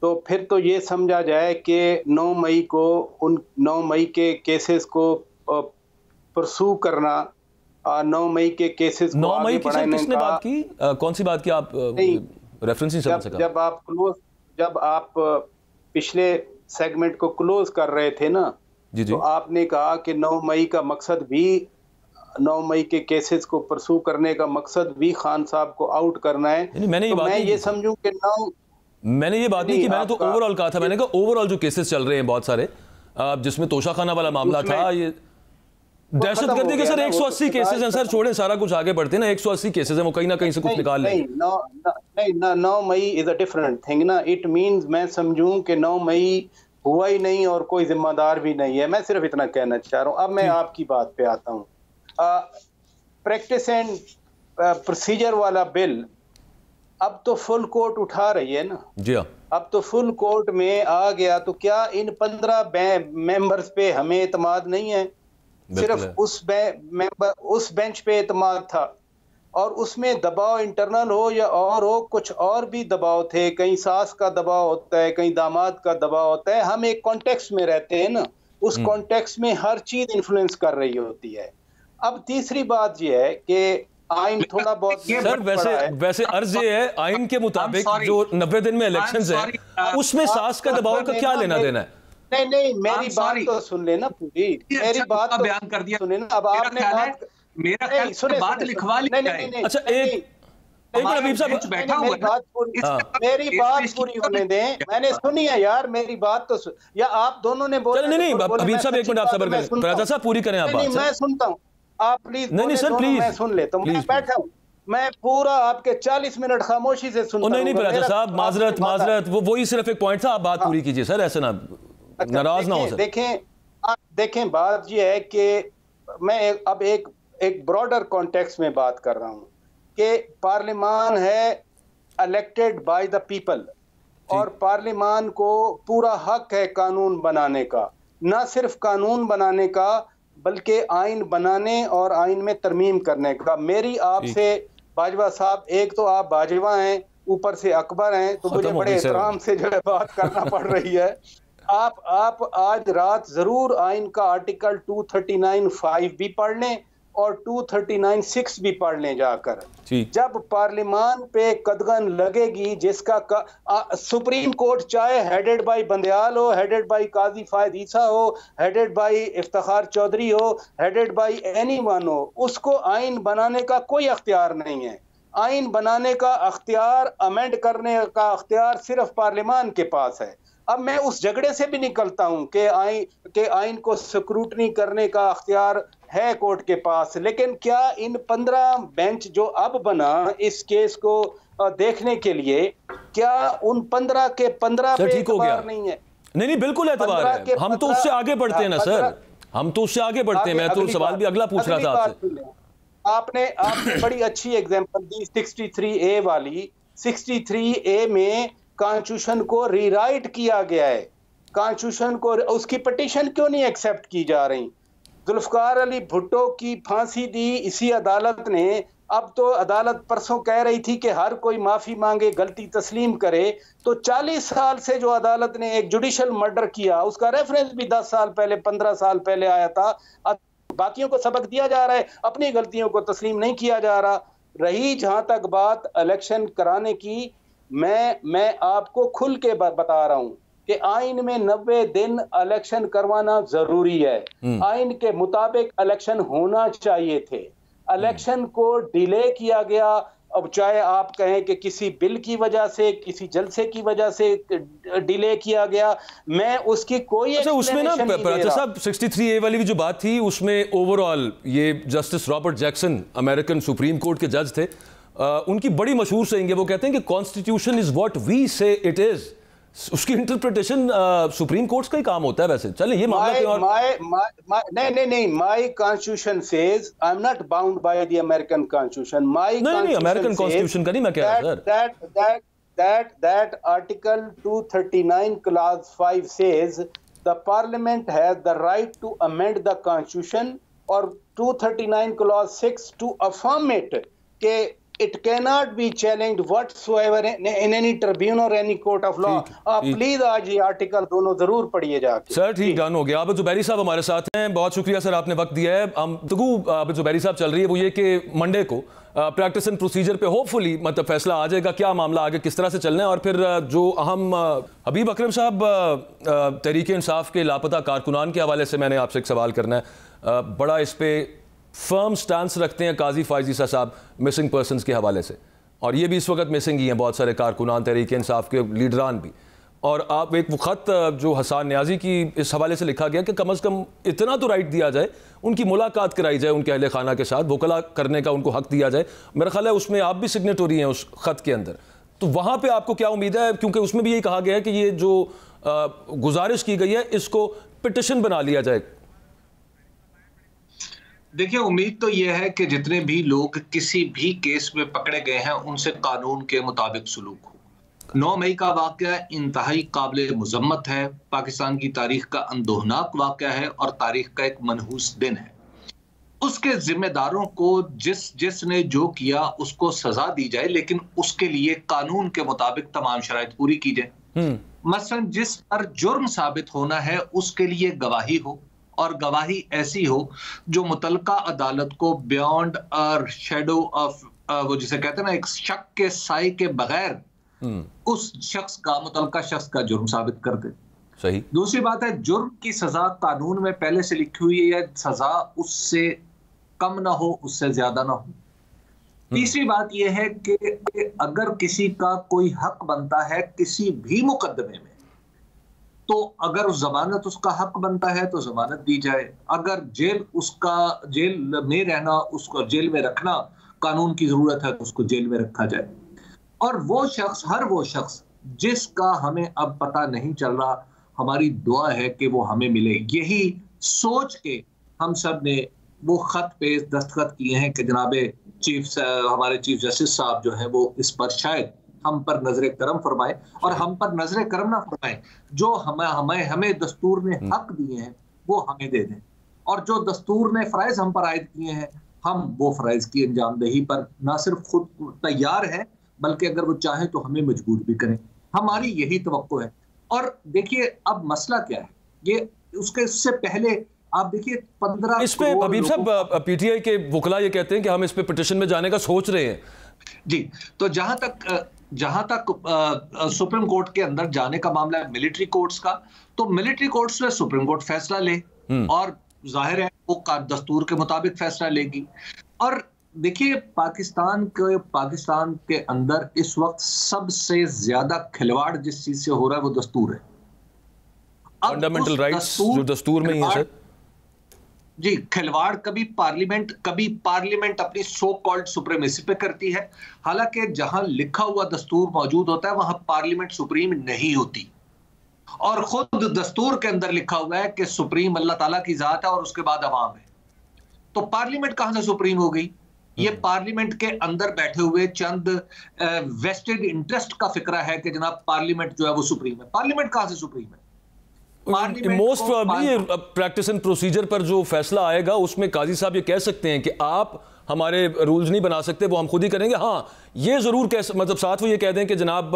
तो फिर तो ये समझा जाए कि 9 मई को उन 9 मई के केसेस को परसू करना, 9 मई के केसेस को 9 मई की किसने बात की? कौन सी बात की आप रेफरेंस नहीं समझ सका? जब आप पिछले सेगमेंट को क्लोज कर रहे थे ना, जी तो आपने कहा कि 9 मई का मकसद भी 9 मई के केसेस को परसू करने का मकसद भी खान साहब को आउट करना है। मैंने ये तो मैं ये समझूं कि मैंने ये बात नहीं की, मैंने तो ओवरऑल कहा था, मैंने कहा ओवरऑल जो केसेस चल रहे हैं बहुत सारे, जिसमें तोशा खाना वाला मामला था, ये दहशतगर्दी के सर 180 केसेस हैं सर, छोड़े सारा कुछ आगे बढ़ते ना, 180 केसेस हैं, वो कहीं ना कहीं से कुछ निकाल लें। नहीं, 9 May is a different thing ना। इट मींस मैं समझूं कि 9 मई हुआ ही नहीं और कोई जिम्मेदार भी नहीं है, मैं सिर्फ इतना कहना चाह रहा हूँ। अब मैं आपकी बात पे आता हूँ। प्रैक्टिस एंड प्रोसीजर वाला बिल अब तो फुल कोर्ट उठा रही है ना। जी हाँ, अब तो फुल कोर्ट में आ गया, तो क्या इन 15 मेंबर्स पे हमें एतमाद नहीं है? सिर्फ उस बेंच पे एतमाद था और उसमें दबाव इंटरनल हो या और हो, कुछ और भी दबाव थे, कहीं सास का दबाव होता है, कहीं दामाद का दबाव होता है। हम एक कॉन्टेक्स्ट में रहते हैं ना, उस कॉन्टेक्स्ट में हर चीज इन्फ्लुएंस कर रही होती है। अब तीसरी बात यह है कि आइन थोड़ा बहुत सर वैसे अर्ज ये है आइन के मुताबिक जो 90 दिन में इलेक्शंस है उसमें सास का दबाव का क्या लेना देना है? नहीं, मेरी बात तो सुन लेना पूरी, मेरी बात तो बयान कर दिया सुने ना। अब आपने बात लिखवा ली। अच्छा एक हबीब साहब बैठा हुआ मेरी बात पूरी होने दें, मैंने सुनी है यार, मेरी बात तो या आप दोनों ने बोला। नहीं हबीब साहब एक मिनट आप सबर करें, पराचा साहब पूरी करें आप बात। मैं सुनता हूँ, आप प्लीज। नहीं सर प्लीज, मैं सुन लेता हूँ, मैं बैठा हूँ, मैं पूरा आपके 40 मिनट खामोशी से सुनता हूँ। नहीं पराचा साहब माजरत वही सिर्फ एक पॉइंट था, आप बात पूरी कीजिए सर, ऐसे ना नाराज ना हो सर। देखें बात ये है कि मैं अब एक ब्रॉडर कॉन्टेक्स्ट में बात कर रहा हूँ कि पार्लियामान है इलेक्टेड बाय द पीपल और पार्लियामान को पूरा हक है कानून बनाने का, ना सिर्फ कानून बनाने का बल्कि आइन बनाने और आइन में तरमीम करने का। मेरी आपसे बाजवा साहब, एक तो आप बाजवा हैं, ऊपर से अकबर हैं, तो मुझे बड़े एहतराम से जो है बात करना पड़ रही है। आप आज रात जरूर आइन का आर्टिकल 239(5) भी पढ़ लें और 239(6) भी पढ़ लें जाकर। जब पार्लियामान पे कदगन लगेगी, जिसका सुप्रीम कोर्ट चाहे हेडेड बाय बंदयाल हो, हेडेड बाय काजी फायद ईसा हो, हेडेड बाय इफ्तिखार चौधरी हो, हेडेड बाय एनीवन हो, उसको आइन बनाने का कोई अख्तियार नहीं है। आइन बनाने का अख्तियार, अमेंड करने का अख्तियार सिर्फ पार्लियामान के पास है। अब मैं उस झगड़े से भी निकलता हूं कि आइन को स्क्रूटनी करने का अख्तियार है कोर्ट के पास, लेकिन क्या इन 15 बेंच जो अब बना इस केस को देखने के लिए, क्या उन 15 के 15 पे ठीक हो गया नहीं है? नहीं, बिल्कुल एतबार है। हम तो उससे आगे बढ़ते हैं ना सर, हम तो उससे आगे बढ़ते हैं। मैं तो सवाल भी अगला पूछ रहा था आपसे। आपने बड़ी अच्छी एग्जांपल दी 63A वाली। 63A में कॉन्स्टिट्यूशन को रीराइट किया गया है। कॉन्स्टिट्यूशन को, उसकी पिटीशन क्यों नहीं एक्सेप्ट की जा रही? जुल्फकार अली भुट्टो की फांसी दी इसी अदालत ने। अब तो अदालत परसों कह रही थी कि हर कोई माफी मांगे, गलती तस्लीम करे। तो 40 साल से जो अदालत ने एक जुडिशल मर्डर किया, उसका रेफरेंस भी 10 साल पहले, 15 साल पहले आया था। बाकियों को सबक दिया जा रहा है, अपनी गलतियों को तस्लीम नहीं किया जा रहा। रही जहां तक बात इलेक्शन कराने की, मैं आपको खुल के बता रहा हूं कि आइन में 90 दिन इलेक्शन करवाना जरूरी है। आइन के मुताबिक इलेक्शन होना चाहिए थे। इलेक्शन को डिले किया गया। अब चाहे आप कहें कि किसी बिल की वजह से, किसी जलसे की वजह से डिले किया गया, मैं उसकी कोई उसमें ना साहब 63A वाली भी जो बात थी, उसमें ओवरऑल ये justice Robert Jackson American supreme court के जज थे, उनकी बड़ी मशहूर सेइंग है। वो कहते हैं कि कॉन्स्टिट्यूशन इज व्हाट वी से इट इज। उसकी इंटरप्रिटेशन सुप्रीम कोर्ट्स का ही काम होता है। वैसे चलिए ये मामला नहीं, my constitution says I am not bound by the American constitution. नहीं, अमेरिकन कॉन्स्टिट्यूशन का नहीं मैं कह रहा sir. that article 239 clause 5 says the parliament has the right to amend the constitution, और 239 clause 6 to affirm it के it cannot be challenged whatsoever in any tribunal or any court of law। आप please आज ये article दोनों जरूर पढ़िए जाके। Sir ठीक, डन हो गया। अब जुबैरी साहब हमारे साथ हैं, बहुत शुक्रिया सर आपने वक्त दिया है। हम अब जुबैरी साहब चल रही है वो ये कि मंडे को प्रैक्टिस एंड प्रोसीजर पे होपफुली मतलब फैसला आ जाएगा, क्या मामला आगे किस तरह से चलना है। और फिर जो अहम हबीब अकरम साहब तहरीक इंसाफ के लापता कारकुनान के हवाले से मैंने आपसे एक सवाल करना है। बड़ा इस पे फर्म स्टांस रखते हैं काजी फायजीसा साहब मिसिंग पर्सनस के हवाले से, और ये भी इस वक्त मिसिंग ही हैं बहुत सारे कारकुनान तहरीक इंसाफ के लीडरान भी। और आप एक वो ख़त जो हसन न्याजी की इस हवाले से लिखा गया कि कम से कम इतना तो राइट दिया जाए, उनकी मुलाकात कराई जाए उनके अहले खाना के साथ, वकला करने का उनको हक दिया जाए। मेरा ख्याल है उसमें आप भी सिग्नेटरी हैं उस ख़त के अंदर, तो वहाँ पे आपको क्या उम्मीद है? क्योंकि उसमें भी यही कहा गया है कि ये जो गुजारिश की गई है इसको पिटिशन बना लिया जाए। देखिए, उम्मीद तो यह है कि जितने भी लोग किसी भी केस में पकड़े गए हैं उनसे कानून के मुताबिक सलूक हो। 9 मई का वाक़या इंतहाई काबिल मुज़म्मत है, पाकिस्तान की तारीख का अंदोहनाक वाक़या है और तारीख का एक मनहूस दिन है। उसके जिम्मेदारों को जिसने जो किया उसको सजा दी जाए, लेकिन उसके लिए कानून के मुताबिक तमाम शराइत पूरी की जाए। मसलन जिस पर जुर्म साबित होना है उसके लिए गवाही हो, और गवाही ऐसी हो जो मुतलका अदालत को बियॉन्ड शेडो ऑफ वो जिसे कहते हैं ना, एक शक के साए के बगैर उस शख्स का, मुतलका शख्स का जुर्म साबित कर दे। सही। दूसरी बात है, जुर्म की सजा कानून में पहले से लिखी हुई है, या सजा उससे कम ना हो उससे ज्यादा ना हो। तीसरी बात यह है कि अगर किसी का कोई हक बनता है किसी भी मुकदमे में, तो अगर उस जमानत उसका हक बनता है तो जमानत दी जाए। अगर जेल में रहना, उसको जेल में रखना कानून की जरूरत है तो उसको जेल में रखा जाए। और हर वो शख्स जिसका हमें अब पता नहीं चल रहा, हमारी दुआ है कि वो हमें मिले। यही सोच के हम सब ने वो खत पे दस्तखत किए हैं कि जनाबे हमारे चीफ जस्टिस साहब जो है वो इस पर शायद हम पर नजर करम फरमाए, और हम पर नजर करम ना फरमाए, जो हमें दस्तूर ने हक दिए हैं वो हमें दे दें, और जो दस्तूर ने फ़राइज़ हम पर आयद किए हैं हम वो फ़राइज़ की अंजामदही पर ना सिर्फ खुद तैयार हैं बल्कि अगर वो चाहें तो हमें मजबूर भी करें। हमारी यही तवक्को है। और देखिए अब मसला क्या है, ये उससे पहले आप देखिए 15 इस पे हबीब साहब पीटीआई के वकला ये कहते हैं कि हम इस पे पिटिशन में जाने का सोच रहे हैं जी। तो जहां तक सुप्रीम कोर्ट के अंदर जाने का मामला है मिलिट्री कोर्ट्स का, तो मिलिट्री कोर्ट्स में सुप्रीम कोर्ट फैसला ले, और जाहिर है वो दस्तूर के मुताबिक फैसला लेगी। और देखिए पाकिस्तान के अंदर इस वक्त सबसे ज्यादा खिलवाड़ जिस चीज से हो रहा है वो दस्तूर है। फंडामेंटल राइट्स जो दस्तूर में ही है सर। जी, खिलवाड़ कभी पार्लियामेंट अपनी सो कॉल्ड सुप्रीमेसी पे करती है, हालांकि जहां लिखा हुआ दस्तूर मौजूद होता है वहां पार्लियामेंट सुप्रीम नहीं होती। और खुद दस्तूर के अंदर लिखा हुआ है कि सुप्रीम अल्लाह ताला की जात है और उसके बाद अवाम है। तो पार्लियामेंट कहां से सुप्रीम हो गई? ये पार्लियामेंट के अंदर बैठे हुए चंद वेस्टेड इंटरेस्ट का फिक्रा है कि जनाब पार्लियामेंट जो है वो सुप्रीम है। पार्लियामेंट कहां से सुप्रीम है? Most probably practice and procedure पर जो फैसला आएगा उसमें काजी साहब ये कह सकते हैं कि आप हमारे रूल्स नहीं बना सकते, वो हम खुद ही करेंगे। हाँ, ये जरूर कह मतलब साथ वो ये कह दें कि जनाब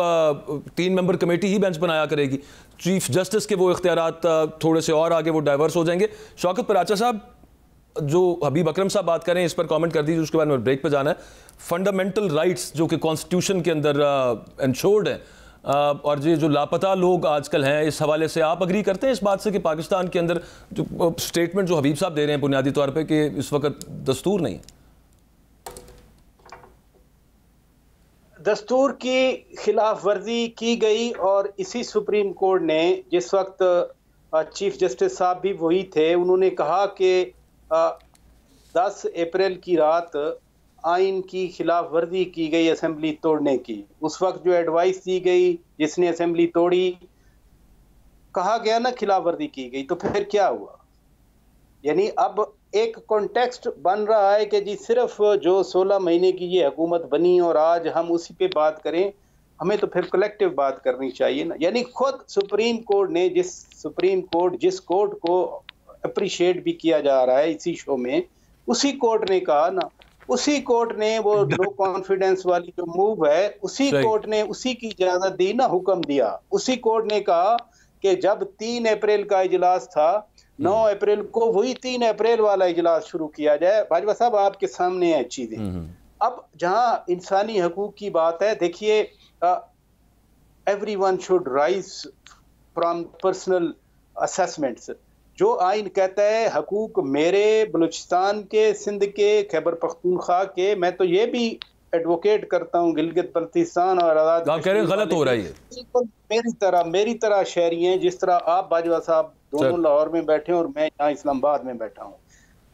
3 मेंबर कमेटी ही बेंच बनाया करेगी। चीफ जस्टिस के वो इख्तियारात थोड़े से और आगे वो डाइवर्स हो जाएंगे। शौकत पराचा साहब, जो हबीब अकरम साहब बात करें इस पर कमेंट कर दीजिए, उसके बाद में ब्रेक पे जाना है। फंडामेंटल राइट्स जो कि कॉन्स्टिट्यूशन के अंदर इंश्योर्ड है, और ये जो लापता लोग आजकल हैं, इस हवाले से आप अग्री करते हैं इस बात से कि पाकिस्तान के अंदर जो स्टेटमेंट जो हबीब साहब दे रहे हैं बुनियादी तौर पे कि इस वक्त दस्तूर नहीं है? दस्तूर की खिलाफ वर्जी की गई और इसी सुप्रीम कोर्ट ने, जिस वक्त चीफ जस्टिस साहब भी वही थे, उन्होंने कहा कि 10 अप्रैल की रात आइन की खिलाफ वर्जी की गई असेंबली तोड़ने की। उस वक्त जो एडवाइस दी गई, जिसने असेंबली तोड़ी, कहा गया ना खिलाफ वर्जी की गई, तो फिर क्या हुआ? यानी अब एक कॉन्टेक्स्ट बन रहा है कि जी सिर्फ जो 16 महीने की ये हुकूमत बनी और आज हम उसी पे बात करें, हमें तो फिर कलेक्टिव बात करनी चाहिए ना। यानी खुद सुप्रीम कोर्ट ने, जिस कोर्ट को अप्रिशिएट भी किया जा रहा है इसी शो में, उसी कोर्ट ने कहा ना, उसी कोर्ट ने वो नो कॉन्फिडेंस वाली जो मूव है, उसी कोर्ट ने उसी की इजाजत दी ना, हुक्म दिया। उसी कोर्ट ने कहा कि जब 3 अप्रैल का इजलास था, 9 अप्रैल को वही 3 अप्रैल वाला इजलास शुरू किया जाए। बाजवा साहब आपके सामने है चीजें। अब जहां इंसानी हकूक की बात है, देखिए everyone should rise from personal assessments. जो आइन कहता है हकूक मेरे, बलूचिस्तान के, सिंध के, खैबर पख्तूनख्वा के, मैं तो ये भी एडवोकेट करता हूँ गिलगित बल्तिस्तान और आजाद, आप कह रहे हैं गलत हो रहा है ये। मेरी तरह शहरी हैं, जिस तरह आप बाजवा साहब दोनों लाहौर में बैठे हैं और मैं यहाँ इस्लामाबाद में बैठा हूँ।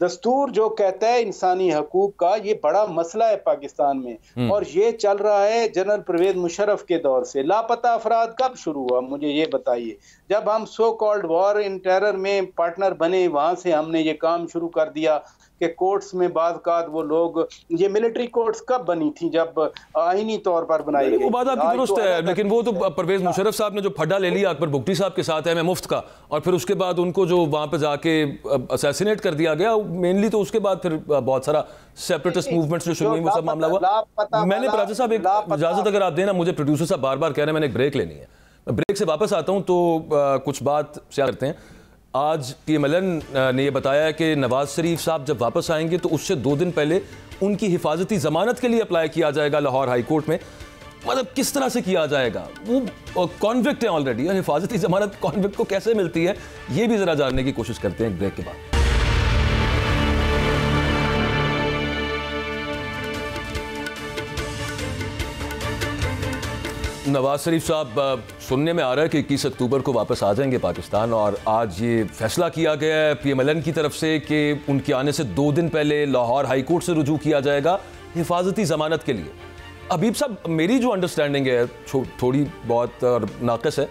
दस्तूर जो कहता है इंसानी हकूक का, ये बड़ा मसला है पाकिस्तान में, और ये चल रहा है जनरल परवेज मुशर्रफ के दौर से। लापता अफराद कब शुरू हुआ, मुझे ये बताइए। जब हम so called war in terror में पार्टनर बने, वहां से हमने ये काम शुरू कर दिया कि कोर्ट्स में बाज़ वो लोग, ये मिलिट्री कोर्ट्स कब बनी थी? जब आईनी तौर पर बनाई गई। वो बात आपकी दुरुस्त है, लेकिन वो तो परवेज मुशर्रफ साहब ने जो फड्डा ले लिया अकबर बुगटी साहब के साथ है मुफ्त का, और फिर उसके बाद उनको जो वहां पे जाके असैसिनेट कर दिया गया, मेनली तो उसके बाद फिर बहुत सारा सेपरेटिस्ट मूवमेंट्स जो शुरू हुई, वो सब मामला हुआ। मैंने पराचा साहब एक इजाजत अगर आप देना, मुझे प्रोड्यूसर साहब बार बार कह रहे हैं मैंने एक ब्रेक लेनी है, मैं ब्रेक से वापस आता हूं तो कुछ बात शेयर करते हैं। आज PMLN ने यह बताया कि नवाज शरीफ साहब जब वापस आएंगे तो उससे 2 दिन पहले उनकी हिफाजती जमानत के लिए अप्लाई किया जाएगा लाहौर हाई कोर्ट में। मतलब किस तरह से किया जाएगा? वो कॉन्विक्ट है ऑलरेडी, और हिफाजती जमानत कॉन्विक्ट को कैसे मिलती है, ये भी जरा जानने की कोशिश करते हैं ब्रेक के बाद। नवाज शरीफ साहब सुनने में आ रहा है कि 21 अक्टूबर को वापस आ जाएंगे पाकिस्तान, और आज ये फैसला किया गया है PMLN की तरफ से कि उनके आने से 2 दिन पहले लाहौर हाई कोर्ट से रुजू किया जाएगा हिफाजती ज़मानत के लिए। हबीब साहब, मेरी जो अंडरस्टैंडिंग है थोड़ी बहुत और नाक़िस है,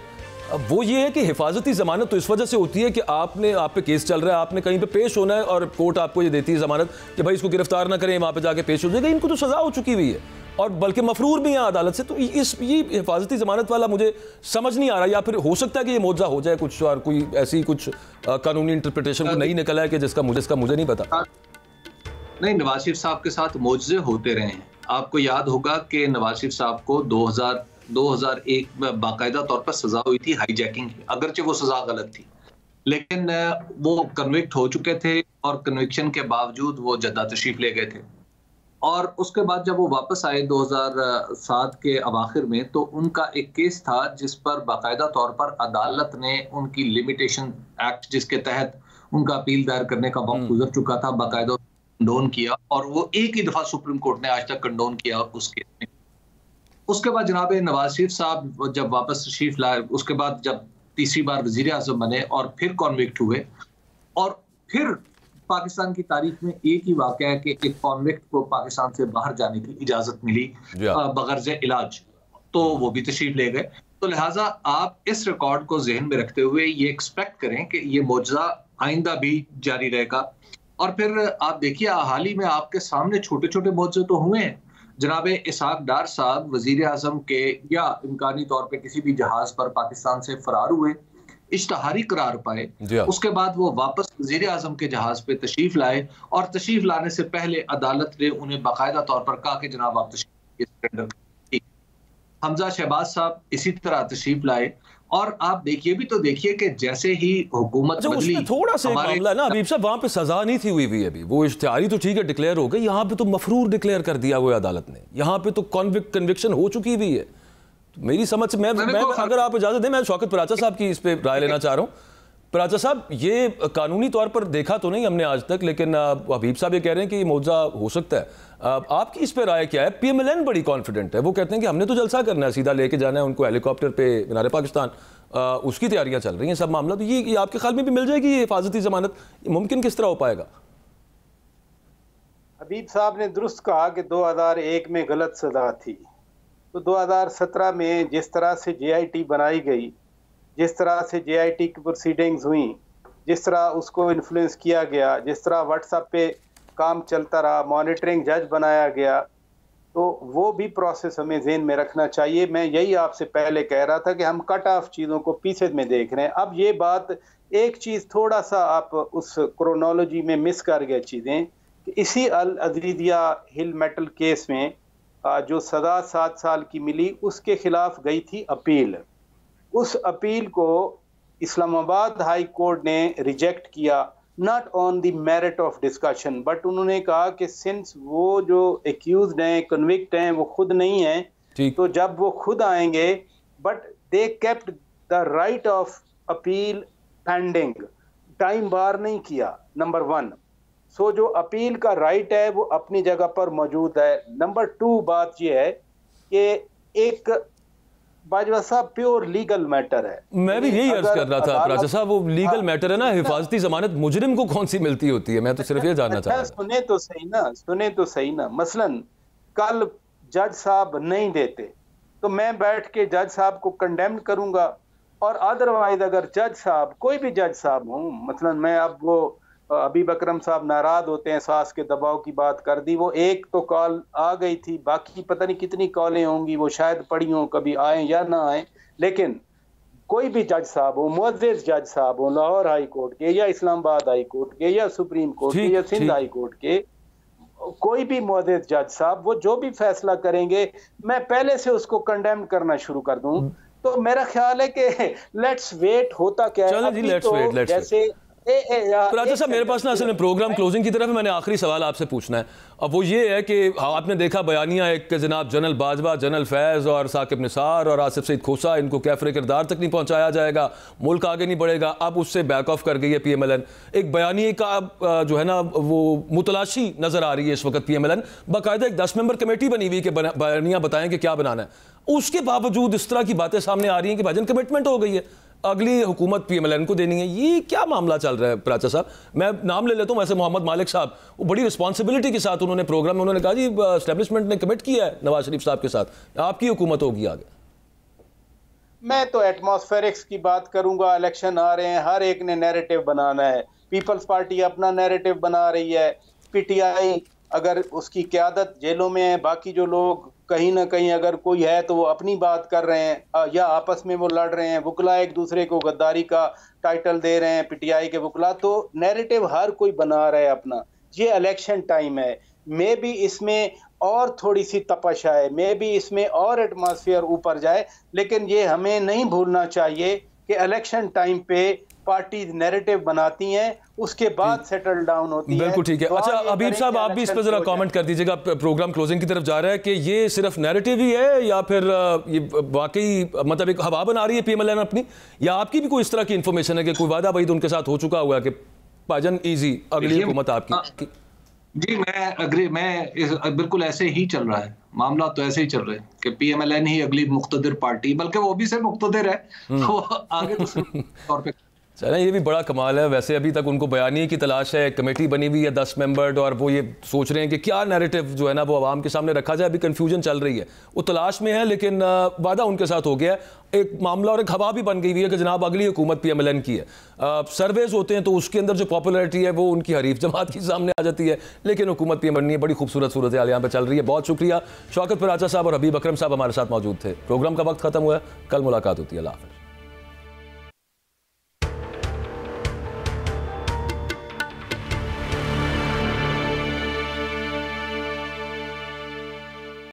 वो ये है कि हिफाजती ज़मानत तो इस वजह से होती है कि आप पे केस चल रहा है, आपने कहीं पे पेश होना है और कोर्ट आपको ये देती है ज़मानत कि भाई इसको गिरफ्तार ना करें, वहाँ पे जाके पेश हो जाएगा। इनको तो सज़ा हो चुकी हुई है और बल्कि मफरूर भी हैं अदालत से, तो ये हिफाजती ज़मानत वाला मुझे समझ नहीं आ रहा। या फिर हो सकता है कि ये मौजा हो जाए कुछ, और कोई ऐसी कुछ कानूनी इंटरप्रिटेशन को नहीं निकला है कि जिसका मुझे नहीं पता। नहीं, नवाज शरीफ साहब के साथ मौजे होते रहे हैं। आपको याद होगा कि नवाज शरीफ साहब को 2001 में बाकायदा तौर पर सजा हुई थी हाईजैकिंग की, अगरचे वो सजा गलत थी, लेकिन वो कन्विक्ट हो चुके थे और कन्विक्शन के बावजूद वो जद्दा तशरीफ ले गए थे। और उसके बाद जब वो वापस आए 2007 के अवाखिर में, तो उनका एक केस था जिस पर बाकायदा तौर पर अदालत ने उनकी लिमिटेशन एक्ट, जिसके तहत उनका अपील दायर करने का वक्त गुजर चुका था, बाकायदा कंडोन किया, और वो एक ही दफा सुप्रीम कोर्ट ने आज तक कंडोन किया उस केस में। उसके बाद जनाब नवाज शरीफ साहब जब वापस तशरीफ लाए, उसके बाद जब तीसरी बार वजीर आजम बने और फिर कॉन्विक्ट हुए, और फिर पाकिस्तान की तारीख में एक ही वाकया है कि एक कॉन्विक्ट को पाकिस्तान से बाहर जाने की इजाजत मिली बगैर इलाज, तो वो भी तशरीफ ले गए। तो लिहाजा आप इस रिकॉर्ड को जहन में रखते हुए ये एक्सपेक्ट करें कि ये मौजज़ा आइंदा भी जारी रहेगा। और फिर आप देखिए, हाल ही में आपके सामने छोटे छोटे मौजज़े तो हुए हैं। जनाब इसहाक डार साहब वजीर आजम के या इम्कानी तौर पर किसी भी जहाज पर पाकिस्तान से फरार हुए, इश्तहारी करार पाए, उसके बाद वो वापस वजीर आजम के जहाज पे तशरीफ लाए और तशरीफ लाने से पहले अदालत ने उन्हें बाकायदा तौर पर कहा कि जनाब आप तशरीफ। हमजा शहबाज साहब इसी तरह तशरीफ लाए और आप देखिए भी तो देखिए कि जैसे ही हुकूमत बदली, थोड़ा सा मामला ना हबीब साहब, वहां पे सजा नहीं थी हुई अभी, वो इश्तिहारी तो ठीक है डिक्लेयर हो गई, यहाँ पे तो मफरूर डिक्लेयर कर दिया हुआ अदालत ने, यहाँ पे तो कन्विक्शन हो चुकी हुई है। तो मेरी समझ से मैं अगर आप इजाजत दें, मैं शौकत पराचा साहब की इस पे राय लेना चाह रहा हूँ। पराचा साहब, ये कानूनी तौर पर देखा तो नहीं हमने आज तक, लेकिन हबीब साहब ये कह रहे हैं कि ये मुआवजा हो सकता है, आपकी इस पे राय क्या है? PMLN बड़ी कॉन्फिडेंट है, वो कहते हैं कि हमने तो जलसा करना है, सीधा लेके जाना है उनको हेलीकॉप्टर पे मीनार पाकिस्तान, उसकी तैयारियां चल रही हैं सब मामला। तो ये आपके ख्याल में भी मिल जाएगी ये हिफाजती जमानत? मुमकिन किस तरह हो पाएगा? हबीब साहब ने दुरुस्त कहा कि 2001 में गलत सजा थी, तो 2017 में जिस तरह से JIT बनाई गई, जिस तरह से JIT की प्रोसीडिंग्स हुई, जिस तरह उसको इन्फ्लुएंस किया गया, जिस तरह व्हाट्सएप पे काम चलता रहा, मॉनिटरिंग जज बनाया गया, तो वो भी प्रोसेस हमें ज़हन में रखना चाहिए। मैं यही आपसे पहले कह रहा था कि हम कट ऑफ चीज़ों को पीसेज में देख रहे हैं। अब ये बात, एक चीज़ थोड़ा सा आप उस क्रोनोलॉजी में मिस कर गए चीज़ें, कि इसी अल अजीदिया हिल मेटल केस में जो सज़ा 7 साल की मिली, उसके खिलाफ गई थी अपील। उस अपील को इस्लामाबाद हाई कोर्ट ने रिजेक्ट किया, not on the merit of discussion, but उन्होंने कहा कि सिंस वो जो एक्यूज्ड हैं, कन्विक्ट हैं, वो खुद नहीं हैं, तो जब वो खुद आएंगे, but they kept the right of appeal pending, time bar नहीं किया, नंबर 1। सो जो अपील का राइट है वो अपनी जगह पर मौजूद है। नंबर 2 बात ये है कि एक बाजवा साहब प्योर लीगल मैटर है। मैं भी यही अर्ज कर रहा था राजा साहब, वो लीगल मैटर है ना, हिफाजती जमानत मुजरिम को कौन सी मिलती होती है? मैं तो सिर्फ ये जानना चाह रहा हूं। सुने तो सही ना। मसलन कल जज साहब नहीं देते तो मैं बैठ के जज साहब को कंडेम करूंगा, और अदरवाइज अगर जज साहब, कोई भी जज साहब हो, मसलन मैं अब वो हबीब अकरम साहब नाराज होते हैं, सास के दबाव की बात कर दी, वो एक तो कॉल आ गई थी, बाकी पता नहीं कितनी कॉलें होंगी, वो शायद पड़ी हों, कभी आए या ना आए, लेकिन कोई भी जज साहब हो, मुअज़्ज़िज़ जज साहब हो, लाहौर हाई कोर्ट के या इस्लामाबाद हाई कोर्ट के या सुप्रीम कोर्ट के या सिंध हाई कोर्ट के, कोई भी मुअज़्ज़िज़ जज साहब, वो जो भी फैसला करेंगे, मैं पहले से उसको कंडेम करना शुरू कर दूं। तो मेरा ख्याल है कि लेट्स वेट, होता क्या है जैसे राजा साहब, मेरे पास ना असल में प्रोग्राम क्लोजिंग की तरफ मैंने आखिरी सवाल आपसे पूछना है। अब वो ये है कि आपने देखा बयानिया एक जनाब जनरल बाजवा, जनरल फैज़ और साकिब निसार और आसिफ सईद खोसा, इनको कैफरे किरदार तक नहीं पहुंचाया जाएगा, मुल्क आगे नहीं बढ़ेगा। अब उससे बैक ऑफ कर गई है PMLN। एक बयानिए का जो है ना वो मुतलाशी नजर आ रही है इस वक्त PMLN, बाकायदा एक 10 मेंबर कमेटी बनी हुई कि बयानिया बताएं कि क्या बनाना है। उसके बावजूद इस तरह की बातें सामने आ रही हैं कि भाजन कमिटमेंट हो गई है, अगली हुकूमत PMLN को देनी है। ये क्या मामला चल रहा है पराचा साहब? मैं नाम ले लेता हूँ वैसे, मोहम्मद मालिक साहब, वो बड़ी रिस्पॉन्सिबिलिटी के साथ उन्होंने प्रोग्राम में उन्होंने कहा जी एस्टेब्लिशमेंट ने कमिट किया है नवाज शरीफ साहब के साथ, आपकी हुकूमत होगी आगे। मैं तो एटमॉस्फेरिक्स की बात करूंगा, इलेक्शन आ रहे हैं, हर एक ने नैरेटिव बनाना है। पीपल्स पार्टी अपना नैरेटिव बना रही है, PTI अगर उसकी क़यादत जेलों में है, बाकी जो लोग कहीं ना कहीं अगर कोई है तो वो अपनी बात कर रहे हैं या आपस में वो लड़ रहे हैं, वुकला एक दूसरे को गद्दारी का टाइटल दे रहे हैं, PTI के वुकला, तो नैरेटिव हर कोई बना रहा है अपना। ये इलेक्शन टाइम है, मे भी इसमें और थोड़ी सी तपश आए, मे भी इसमें और एटमॉस्फेयर ऊपर जाए, लेकिन ये हमें नहीं भूलना चाहिए कि इलेक्शन टाइम पे पार्टी नैरेटिव बनाती हैं, उसके बाद सेटल डाउन होती है। बिल्कुल ठीक है। अच्छा हबीब साहब, आप भी इस पर जरा कमेंट कर दीजिएगा, प्रोग्राम क्लोजिंग की तरफ जा रहा है, कि ये सिर्फ नैरेटिव ही है या फिर ये वाकई मतलब एक हवा बना रही है PMLN अपनी, या आपकी भी कोई इस तरह की इंफॉर्मेशन है कि कोई वादा भाई उनके साथ हो चुका हुआ है कि भाजन इजी अगली हुकूमत आपकी? जी मैं बिल्कुल ऐसे ही चल रहा है मामला, तो ऐसे ही चल रहा है कि PMLN ही अगली मुख्तदिर पार्टी, बल्कि वो भी से मुख्तदिर है, वो आगे तो तौर पे चलें, ये भी बड़ा कमाल है। वैसे अभी तक उनको बयानी की तलाश है, कमेटी बनी हुई है 10 मेंबर्ड, और वो ये सोच रहे हैं कि क्या नैरेटिव जो है ना वो आवाम के सामने रखा जाए। अभी कन्फ्यूजन चल रही है, वो तलाश में है, लेकिन वादा उनके साथ हो गया है। एक मामला और एक हवा भी बन गई हुई है कि जनाब अगली हुकूमत PMLN की है। सर्वेज होते हैं तो उसके अंदर जो पॉपुलैरिटी है वो उनकी हरीफ जमात की सामने आ जाती है, लेकिन हुकूमत PMLN है। बड़ी खूबसूरत सूरत हाल यहाँ पर चल रही है। बहुत शुक्रिया। शौकत पराचा साहब और हबीब अकरम साहब हमारे साथ मौजूद थे। प्रोग्राम का वक्त खत्म हुआ है, कल मुलाकात होती है। अल्लाह हाफ़िज़।